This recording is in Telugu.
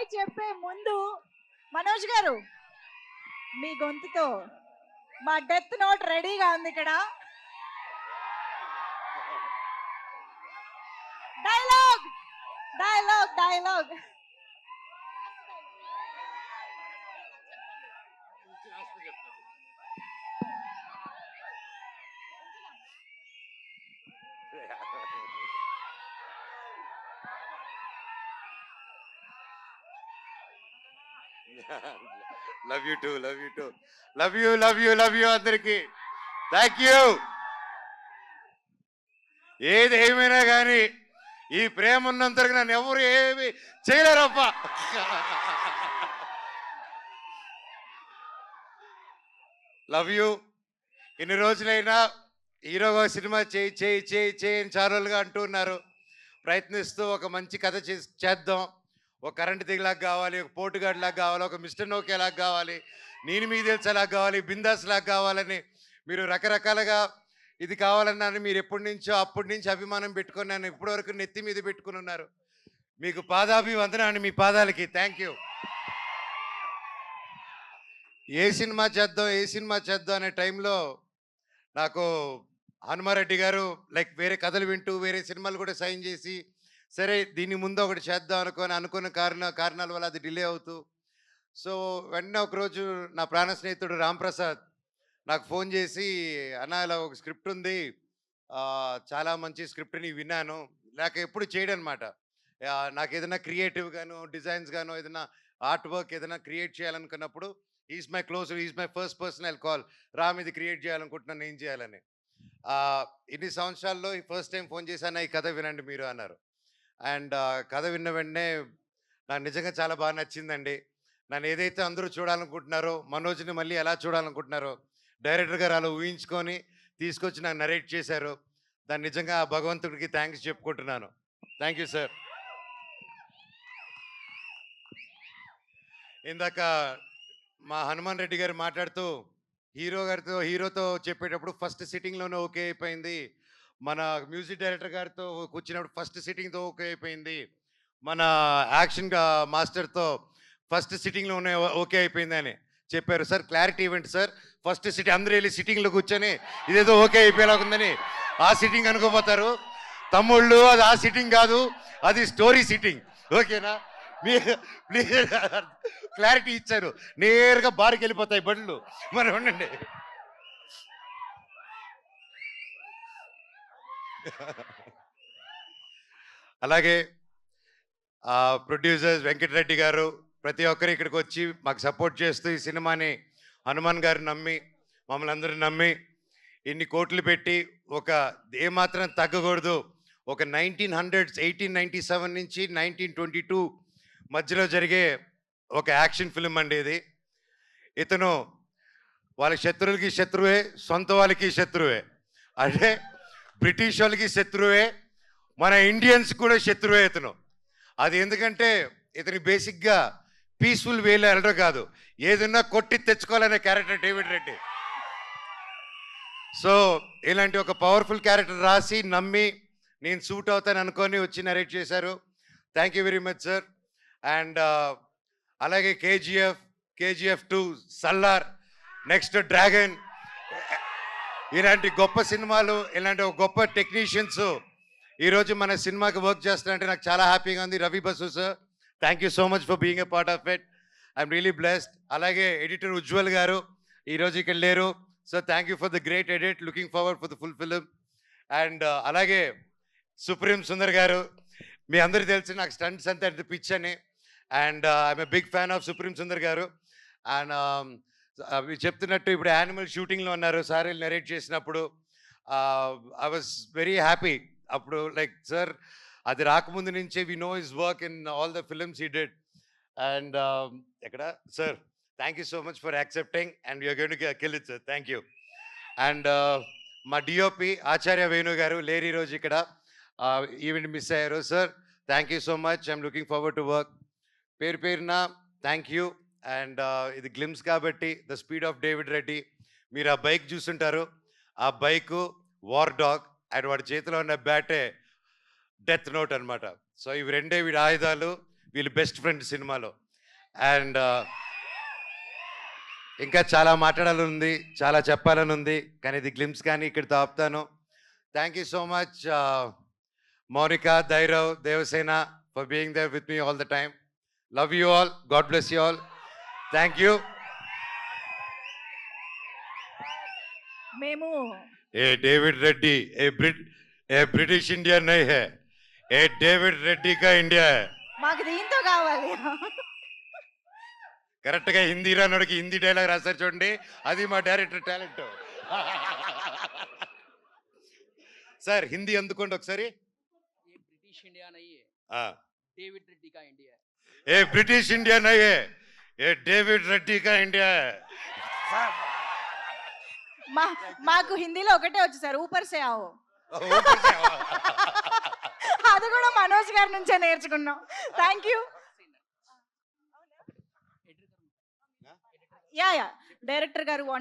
బాయ్ చెప్పే ముందు మనోజ్ గారు మీ గొంతుతో మా డెత్ నోట్ రెడీగా ఉంది ఇక్కడ. Dialogue dialogue dialogue love you two love you two love you love you love you అందరికి థ్యాంక్ యూ. ఏది ఏమైనా కానీ ఈ ప్రేమ ఉన్నంతరకు నన్ను ఎవరు ఏమి చేయలేరప్ప. Love you. ఇన్ని రోజులైనా హీరోగా సినిమా చేయి చేయి చేయి చేయని చాలా రోజులుగా అంటూ ఉన్నారు. ప్రయత్నిస్తూ ఒక మంచి కథ చేద్దాం. ఒక కరెంట్ దిగలాగా కావాలి, ఒక పోటుగాడిలాగా కావాలి, ఒక మిస్టర్ నోకేలాగా కావాలి, నేను మీకు తెలిసేలాగా కావాలి, బిందాస్ లాగా కావాలని మీరు రకరకాలుగా ఇది కావాలన్నాను. మీరు ఎప్పటి నుంచో అప్పటి నుంచి అభిమానం పెట్టుకొని నన్ను ఇప్పటివరకు నెత్తి మీద పెట్టుకుని ఉన్నారు. మీకు పాదాభివందనాన్ని మీ పాదాలకి థ్యాంక్ యూ. ఏ సినిమా చేద్దాం అనే టైంలో నాకు హనుమారెడ్డి గారు లైక్ వేరే కథలు వింటూ వేరే సినిమాలు కూడా సైన్ చేసి సరే దీని ముందు ఒకటి చేద్దాం అనుకున్న కారణాల వల్ల అది డిలే అవుతూ సో వెంటనే ఒకరోజు నా ప్రాణ స్నేహితుడు రాంప్రసాద్ నాకు ఫోన్ చేసి అన్న ఇలా ఒక స్క్రిప్ట్ ఉంది, చాలా మంచి స్క్రిప్ట్ని విన్నాను, లేక ఎప్పుడు చేయడం అనమాట. నాకు ఏదైనా క్రియేటివ్ గాను డిజైన్స్ గాను ఏదైనా ఆర్ట్ వర్క్ ఏదైనా క్రియేట్ చేయాలనుకున్నప్పుడు is my first personal call, Ram ఇది క్రియేట్ చేయాలనుకుంటున్నాను ఏం చేయాలని. ఇన్ని సంవత్సరాల్లో ఈ ఫస్ట్ టైం ఫోన్ చేశాను, ఈ కథ వినండి మీరు అన్నారు. అండ్ కథ విన్న వెంటనే నాకు నిజంగా చాలా బాగా నచ్చిందండి. నన్ను ఏదైతే అందరూ చూడాలనుకుంటున్నారో, మనోజ్ని మళ్ళీ ఎలా చూడాలనుకుంటున్నారో డైరెక్టర్ గారు అలా ఊహించుకొని తీసుకొచ్చి నాకు నరేట్ చేశారు. దాన్ని నిజంగా భగవంతుడికి థ్యాంక్స్ చెప్పుకుంటున్నాను. Thank you sir. ఇందాక మా హనుమాన్ రెడ్డి గారు మాట్లాడుతూ హీరోతో చెప్పేటప్పుడు ఫస్ట్ సిట్టింగ్లోనే ఓకే అయిపోయింది, మన మ్యూజిక్ డైరెక్టర్ గారితో కూర్చున్నప్పుడు ఫస్ట్ సిట్టింగ్తో ఓకే అయిపోయింది, మన యాక్షన్ మాస్టర్తో ఫస్ట్ సిట్టింగ్లోనే ఓకే అయిపోయింది అని చెప్పారు. సార్ క్లారిటీ ఇవ్వండి సార్, ఫస్ట్ సిట్టింగ్ అందరూ వెళ్ళి సిట్టింగ్లో కూర్చొని ఇదేదో ఓకే అయిపోయేలాగుందని ఆ సిట్టింగ్ అనుకోపోతారు. తమ్ముళ్ళు అది ఆ సిట్టింగ్ కాదు, అది స్టోరీ సిట్టింగ్, ఓకేనా? ప్లీజ్ క్లారిటీ ఇచ్చారు, నేరుగా బార్కి వెళ్ళిపోతాయి బండ్లు. మరి ఉండండి. అలాగే ప్రొడ్యూసర్స్ వెంకటరెడ్డి గారు ప్రతి ఒక్కరు ఇక్కడికి వచ్చి మాకు సపోర్ట్ చేస్తూ ఈ సినిమాని హనుమాన్ గారు నమ్మి మమ్మల్ని అందరూ నమ్మి ఇన్ని కోట్లు పెట్టి ఒక ఏమాత్రం తగ్గకూడదు, ఒక 1897 నుంచి 1922 మధ్యలో జరిగే ఒక యాక్షన్ ఫిల్మ్ అండి ఇది. ఇతను వాళ్ళ శత్రువులకి శత్రువే, సొంత వాళ్ళకి శత్రువే, అంటే బ్రిటిష్ వాళ్ళకి శత్రువే, మన ఇండియన్స్ కూడా శత్రువే ఇతను. అది ఎందుకంటే ఇతని బేసిక్గా పీస్ఫుల్ వేలో వెళ్ళడం కాదు, ఏదన్నా కొట్టి తెచ్చుకోవాలనే క్యారెక్టర్ డేవిడ్ రెడ్డి. సో ఇలాంటి ఒక పవర్ఫుల్ క్యారెక్టర్ రాసి నమ్మి నేను సూట్ అవుతాను అనుకొని వచ్చి నరేట్ చేశారు. Thank you very much sir. And అలాగే కేజీఎఫ్ 2, సల్లార్, నెక్స్ట్ డ్రాగన్, ఇలాంటి గొప్ప సినిమాలు, ఇలాంటి ఒక గొప్ప టెక్నీషియన్స్ ఈరోజు మన సినిమాకి వర్క్ చేస్తున్నారంటే నాకు చాలా హ్యాపీగా ఉంది. Ravi Basu sir, thank you so much for being a part of it, I'm really blessed. అలాగే ఎడిటర్ ఉజ్వల్ గారు ఈరోజు ఇక్కడ లేరు, so thank you for the great edit, looking forward for the full film. And అలాగే సుప్రీం సుందర్ గారు, మీ అందరికీ తెలిసి నాకు స్టంట్స్ అంతా ఎంత పిచ్ అని, and I'm a big fan of Supreme Sundar గారు. అండ్ అవి చెప్తున్నట్టు ఇప్పుడు యానిమల్ షూటింగ్లో ఉన్నారు సార్ నరేట్ చేసినప్పుడు, ఐ వాజ్ వెరీ హ్యాపీ. అప్పుడు లైక్ సార్ అది రాకముందు నుంచే we know his work in all the films he did. And ఎక్కడ sir, thank you so much for accepting and you're going to kill it sir, thank you. And మా డిఓపి ఆచార్య వేణు గారు లేరు ఈరోజు ఇక్కడ, ఈవెంట్ మిస్ అయ్యారు. Sir thank you so much, I'm looking forward to work. పేరున థ్యాంక్ యూ. అండ్ ఇది గ్లిమ్స్ కాబట్టి the speed of David Reddy, మీరు ఆ బైక్ చూస్తుంటారు, ఆ బైకు వార్ డాగ్ అండ్ వాడి చేతిలో ఉన్న బ్యాటే డెత్ నోట్ అనమాట. సో ఇవి రెండే వీడి ఆయుధాలు. వీళ్ళు బెస్ట్ ఫ్రెండ్ సినిమాలో. అండ్ ఇంకా చాలా మాట్లాడాలని ఉంది, చాలా చెప్పాలని ఉంది, కానీ ఇది గ్లిమ్స్ కానీ ఇక్కడితో ఆపుతాను. Thank you so much Mounika, Dhairav, Devasena for being there with me all the time. Love you all, God bless you all. Thank you. మేము ఏ డేవిడ్ రెడ్డి ఏ బ్రిటిష్ ఇండియా नहीं है, ఏ డేవిడ్ రెడ్డి కా ఇండియా है. మాకు దీంతో కావాలి. కరెక్ట్గా హిందీ రానోడికి హిందీ డైలాగ్ రాశారు చూడండి, అది మా డైరెక్టర్ టాలెంట్. సార్ హిందీ అందుకోండి ఒకసారి. ये ब्रिटिश इंडिया नहीं है, ఆ, डेविड रेड्डी का इंडिया है. ఏ బ్రిటిష్ ఇండియా नहीं है, ఏ డేవిడ్ రెడ్డి కా ఇండియా है. మాకు హిందీలో ఒకటే వచ్చు సార్, ఊపర్ సే ఆవో. ऊपर से आओ. అది కూడా మనోజ్ గారి నుంచే నేర్చుకున్నాం. Thank you. యా డైరెక్టర్ గారు వాంట్స్